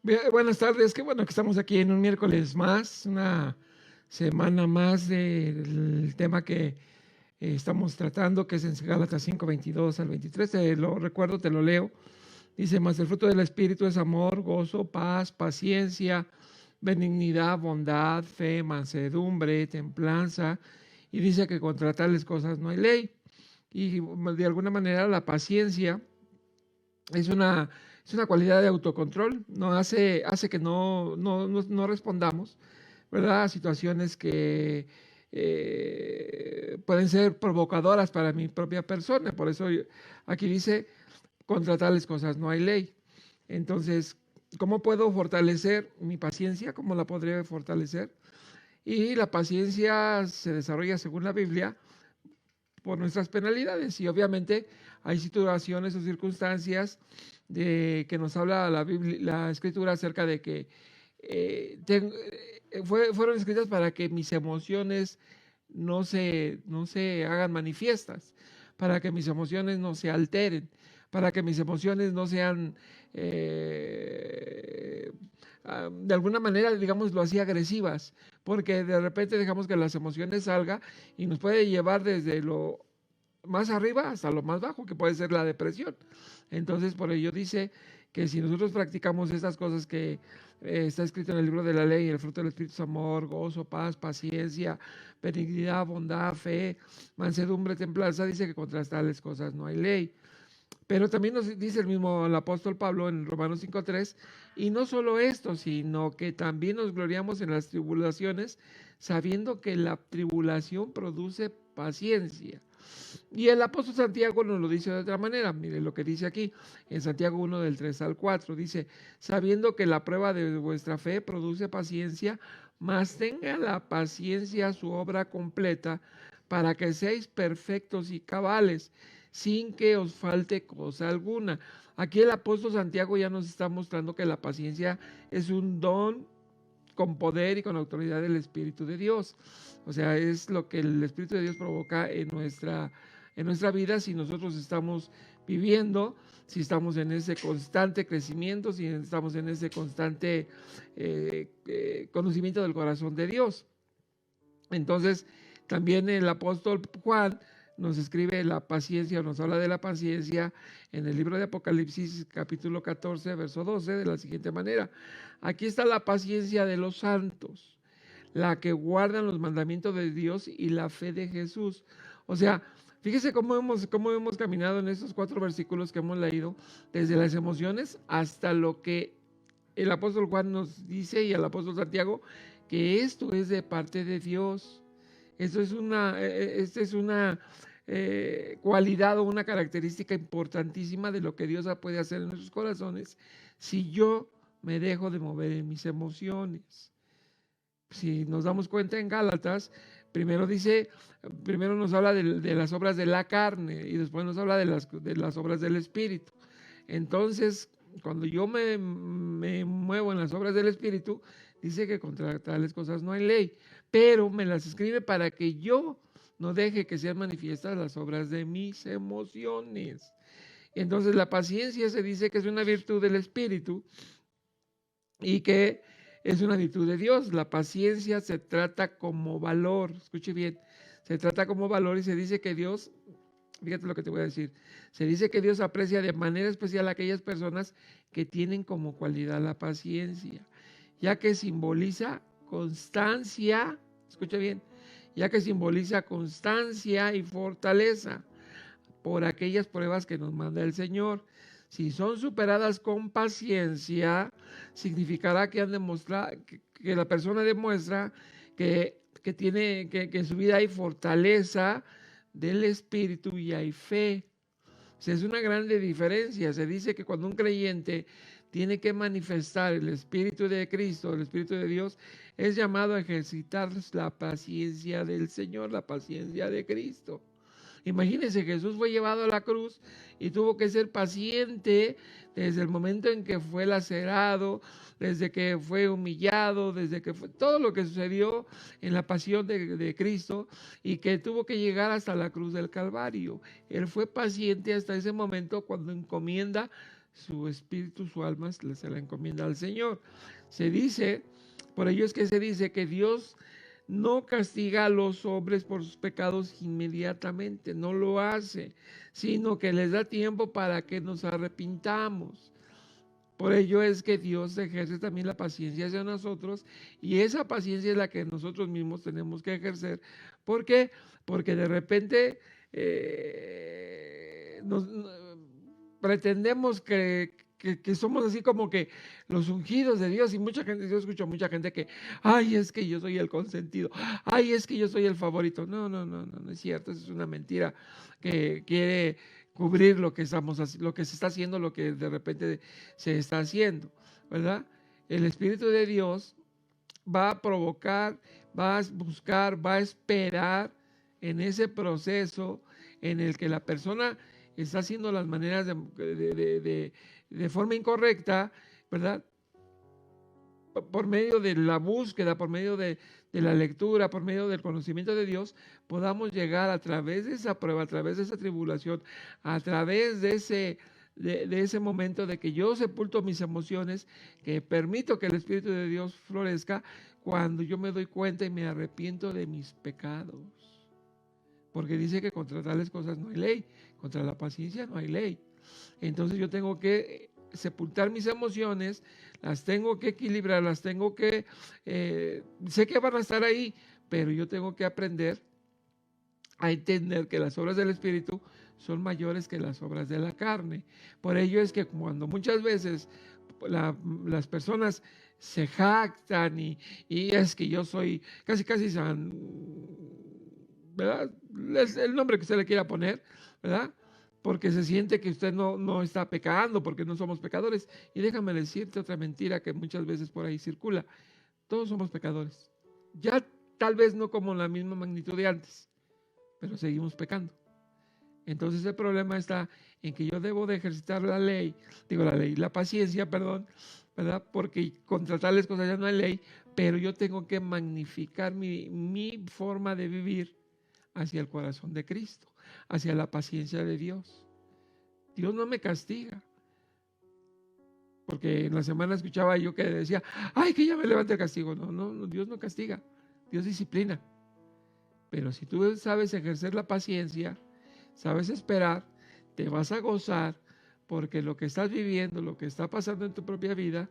Bien, buenas tardes, qué bueno que estamos aquí en un miércoles más, una semana más del tema que estamos tratando, que es en Gálatas 5, 22 al 23. Te lo recuerdo, te lo leo. Dice: mas el fruto del Espíritu es amor, gozo, paz, paciencia, benignidad, bondad, fe, mansedumbre, templanza. Y dice que contra tales cosas no hay ley. Y de alguna manera la paciencia es una cualidad de autocontrol, no hace que no respondamos, ¿verdad? A situaciones que pueden ser provocadoras para mi propia persona. Por eso aquí dice, contra tales cosas no hay ley. Entonces, ¿cómo puedo fortalecer mi paciencia? ¿Cómo la podría fortalecer? Y la paciencia se desarrolla, según la Biblia, por nuestras penalidades. Y obviamente hay situaciones o circunstancias que nos habla la Biblia, la Escritura, acerca de que fueron escritas para que mis emociones no se hagan manifiestas, para que mis emociones no se alteren, para que mis emociones no sean de alguna manera, digámoslo así, agresivas, porque de repente dejamos que las emociones salgan y nos puede llevar desde lo más arriba hasta lo más bajo, que puede ser la depresión. Entonces, por ello dice que si nosotros practicamos estas cosas que está escrito en el libro de la ley, el fruto del Espíritu es amor, gozo, paz, paciencia, benignidad, bondad, fe, mansedumbre, templanza, dice que contra tales cosas no hay ley. Pero también nos dice el mismo el apóstol Pablo en Romanos 5:3, y no solo esto, sino que también nos gloriamos en las tribulaciones, sabiendo que la tribulación produce paciencia. Y el apóstol Santiago nos lo dice de otra manera. Mire lo que dice aquí, en Santiago 1 del 3 al 4. Dice: sabiendo que la prueba de vuestra fe produce paciencia, mas tenga la paciencia su obra completa, para que seáis perfectos y cabales, sin que os falte cosa alguna. Aquí el apóstol Santiago ya nos está mostrando que la paciencia es un don con poder y con autoridad del Espíritu de Dios. O sea, es lo que el Espíritu de Dios provoca en nuestra vida, si nosotros estamos viviendo, si estamos en ese constante crecimiento, si estamos en ese constante conocimiento del corazón de Dios. Entonces, también el apóstol Juan nos escribe la paciencia, nos habla de la paciencia en el libro de Apocalipsis, capítulo 14, verso 12, de la siguiente manera: aquí está la paciencia de los santos, la que guardan los mandamientos de Dios y la fe de Jesús. O sea, fíjese cómo hemos caminado en estos 4 versículos que hemos leído, desde las emociones hasta lo que el apóstol Juan nos dice, y el apóstol Santiago, que esto es de parte de Dios. Esta es una cualidad o una característica importantísima de lo que Dios puede hacer en nuestros corazones si yo me dejo de mover en mis emociones. Si nos damos cuenta en Gálatas, primero nos habla de las obras de la carne y después nos habla de las obras del Espíritu. Entonces, cuando yo me muevo en las obras del Espíritu, dice que contra tales cosas no hay ley, pero me las escribe para que yo no deje que sean manifiestas las obras de mis emociones. Entonces, la paciencia se dice que es una virtud del Espíritu y que es una virtud de Dios. La paciencia se trata como valor, escuche bien, se trata como valor, y se dice que Dios, fíjate lo que te voy a decir, se dice que Dios aprecia de manera especial a aquellas personas que tienen como cualidad la paciencia, ya que simboliza constancia, escucha bien, ya que simboliza constancia y fortaleza por aquellas pruebas que nos manda el Señor. Si son superadas con paciencia, significará que que la persona demuestra que en su vida hay fortaleza del Espíritu y hay fe. O sea, es una grande diferencia. Se dice que cuando un creyente tiene que manifestar el Espíritu de Cristo, el Espíritu de Dios, es llamado a ejercitar la paciencia del Señor, la paciencia de Cristo. Imagínense, Jesús fue llevado a la cruz y tuvo que ser paciente desde el momento en que fue lacerado, desde que fue humillado, desde que fue todo lo que sucedió en la pasión de Cristo, y que tuvo que llegar hasta la cruz del Calvario. Él fue paciente hasta ese momento cuando encomienda su espíritu, su alma, se la encomienda al Señor. Se dice, por ello es que se dice que Dios no castiga a los hombres por sus pecados inmediatamente, no lo hace, sino que les da tiempo para que nos arrepintamos. Por ello es que Dios ejerce también la paciencia hacia nosotros, y esa paciencia es la que nosotros mismos tenemos que ejercer. ¿Por qué? Porque de repente pretendemos que somos así como que los ungidos de Dios, y mucha gente, yo escucho a mucha gente que, ay, es que yo soy el consentido, ay, es que yo soy el favorito. No es cierto, eso es una mentira que quiere cubrir lo que lo que se está haciendo, lo que de repente se está haciendo, ¿verdad? El Espíritu de Dios va a provocar, va a buscar, va a esperar en ese proceso en el que la persona está haciendo las maneras de forma incorrecta, ¿verdad? Por medio de la búsqueda, por medio de la lectura, por medio del conocimiento de Dios, podamos llegar a través de esa prueba, a través de esa tribulación, a través de ese momento de que yo sepulto mis emociones, que permito que el Espíritu de Dios florezca, cuando yo me doy cuenta y me arrepiento de mis pecados. Porque dice que contra tales cosas no hay ley, contra la paciencia no hay ley. Entonces yo tengo que sepultar mis emociones, las tengo que equilibrar, las tengo que, sé que van a estar ahí, pero yo tengo que aprender a entender que las obras del Espíritu son mayores que las obras de la carne. Por ello es que cuando muchas veces las personas se jactan y es que yo soy casi ¿verdad? Es el nombre que usted le quiera poner, ¿verdad? Porque se siente que usted no está pecando, porque no somos pecadores. Y déjame decirte otra mentira que muchas veces por ahí circula. Todos somos pecadores. Ya tal vez no como la misma magnitud de antes, pero seguimos pecando. Entonces el problema está en que yo debo de ejercitar la paciencia, perdón, ¿verdad? Porque contra tales cosas ya no hay ley, pero yo tengo que magnificar mi forma de vivir hacia el corazón de Cristo, hacia la paciencia de Dios. Dios no me castiga, porque en la semana escuchaba yo que decía, ay, que ya me levante el castigo. No, Dios no castiga, Dios disciplina. Pero si tú sabes ejercer la paciencia, sabes esperar, te vas a gozar, porque lo que estás viviendo, lo que está pasando en tu propia vida,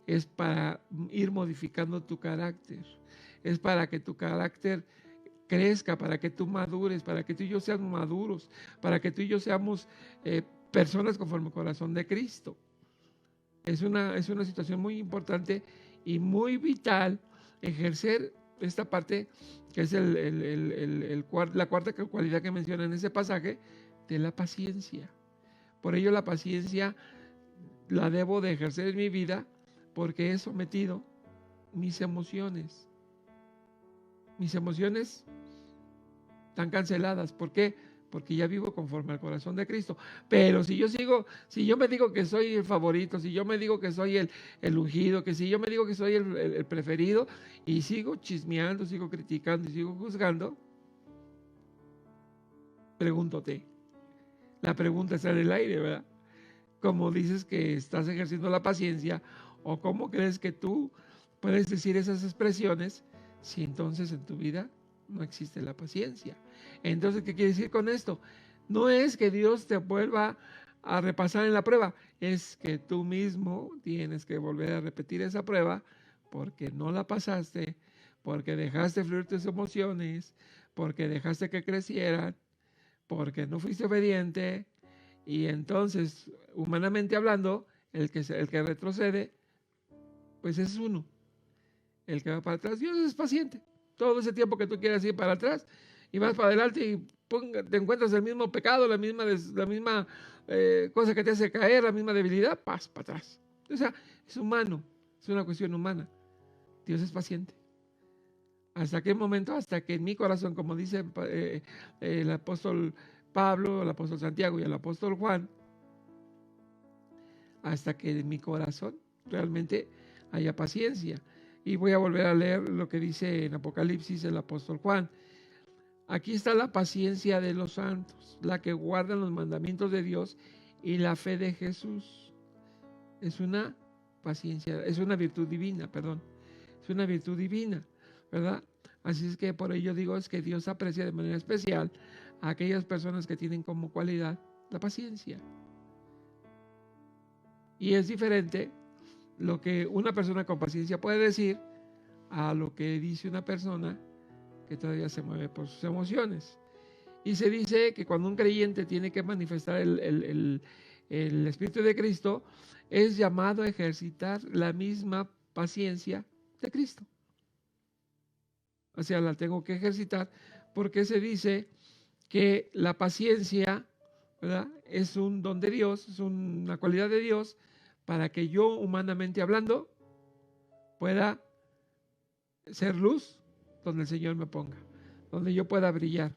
es para ir modificando tu carácter, es para que tu carácter crezca, para que tú madures, para que tú y yo seamos maduros, para que tú y yo seamos personas conforme al corazón de Cristo. Es una situación muy importante y muy vital ejercer esta parte, que es la cuarta cualidad que menciona en ese pasaje, de la paciencia. Por ello la paciencia la debo de ejercer en mi vida, porque he sometido mis emociones. Mis emociones están canceladas. ¿Por qué? Porque ya vivo conforme al corazón de Cristo. Pero si yo me digo que soy el favorito, si yo me digo que soy el ungido, que si yo me digo que soy el preferido, y sigo chismeando, sigo criticando y sigo juzgando, pregúntate. La pregunta está en el aire, ¿verdad? ¿Cómo dices que estás ejerciendo la paciencia? ¿O cómo crees que tú puedes decir esas expresiones si entonces en tu vida no existe la paciencia? Entonces, ¿qué quiere decir con esto? No es que Dios te vuelva a repasar en la prueba, es que tú mismo tienes que volver a repetir esa prueba, porque no la pasaste, porque dejaste fluir tus emociones, porque dejaste que crecieran, porque no fuiste obediente. Y entonces, humanamente hablando, el que retrocede, pues es uno. El que va para atrás, Dios es paciente. Todo ese tiempo que tú quieras ir para atrás y vas para adelante y te encuentras el mismo pecado, la misma cosa que te hace caer, la misma debilidad, vas para atrás. O sea, es humano, es una cuestión humana. Dios es paciente. ¿Hasta qué momento? Hasta que en mi corazón, como dice el apóstol Pablo, el apóstol Santiago y el apóstol Juan, hasta que en mi corazón realmente haya paciencia. Y voy a volver a leer lo que dice en Apocalipsis el apóstol Juan. Aquí está la paciencia de los santos, la que guardan los mandamientos de Dios y la fe de Jesús. es una paciencia, es una virtud divina, perdón. Es una virtud divina, ¿verdad? Así es que por ello digo es que Dios aprecia de manera especial a aquellas personas que tienen como cualidad la paciencia. Y es diferente lo que una persona con paciencia puede decir a lo que dice una persona que todavía se mueve por sus emociones. Y se dice que cuando un creyente tiene que manifestar el Espíritu de Cristo, es llamado a ejercitar la misma paciencia de Cristo. O sea, la tengo que ejercitar porque se dice que la paciencia, ¿verdad?, es un don de Dios, es una cualidad de Dios para que yo, humanamente hablando, pueda ser luz donde el Señor me ponga, donde yo pueda brillar.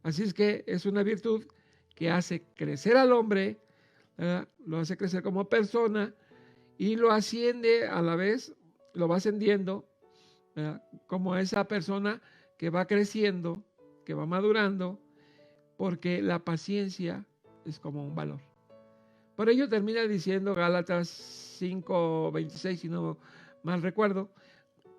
Así es que es una virtud que hace crecer al hombre, ¿verdad?, lo hace crecer como persona y lo asciende a la vez, lo va ascendiendo, ¿verdad?, como esa persona que va creciendo, que va madurando, porque la paciencia es como un valor. Por ello termina diciendo Gálatas 5:26, si no mal recuerdo.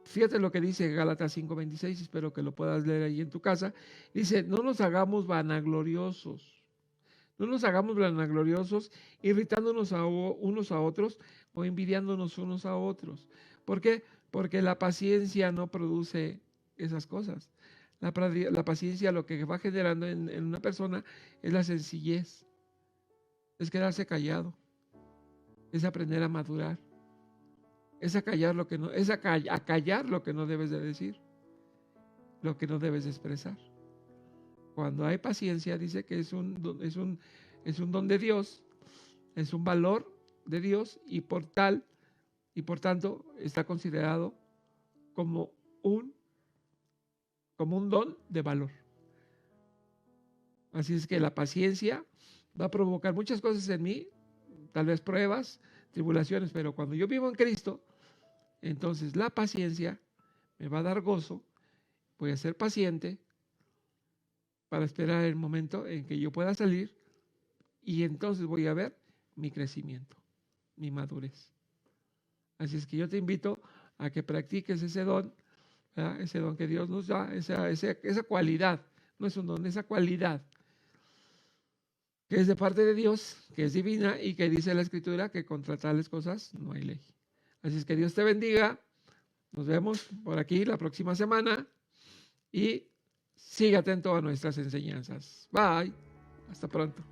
Fíjate lo que dice Gálatas 5:26, espero que lo puedas leer ahí en tu casa. Dice, no nos hagamos vanagloriosos. No nos hagamos vanagloriosos, irritándonos unos a otros o envidiándonos unos a otros. ¿Por qué? Porque la paciencia no produce esas cosas. La paciencia lo que va generando en una persona es la sencillez, es quedarse callado, es aprender a madurar, es acallar lo que no, es acallar lo que no debes de decir, lo que no debes de expresar. Cuando hay paciencia, dice que es un don de Dios, es un valor de Dios y por tanto está considerado como un don de valor. Así es que la paciencia va a provocar muchas cosas en mí, tal vez pruebas, tribulaciones, pero cuando yo vivo en Cristo, entonces la paciencia me va a dar gozo, voy a ser paciente para esperar el momento en que yo pueda salir y entonces voy a ver mi crecimiento, mi madurez. Así es que yo te invito a que practiques ese don, ¿verdad?, ese don que Dios nos da, esa cualidad, no es un don, esa cualidad que es de parte de Dios, que es divina y que dice la Escritura que contra tales cosas no hay ley. Así es que Dios te bendiga, nos vemos por aquí la próxima semana y sigue atento a nuestras enseñanzas. Bye, hasta pronto.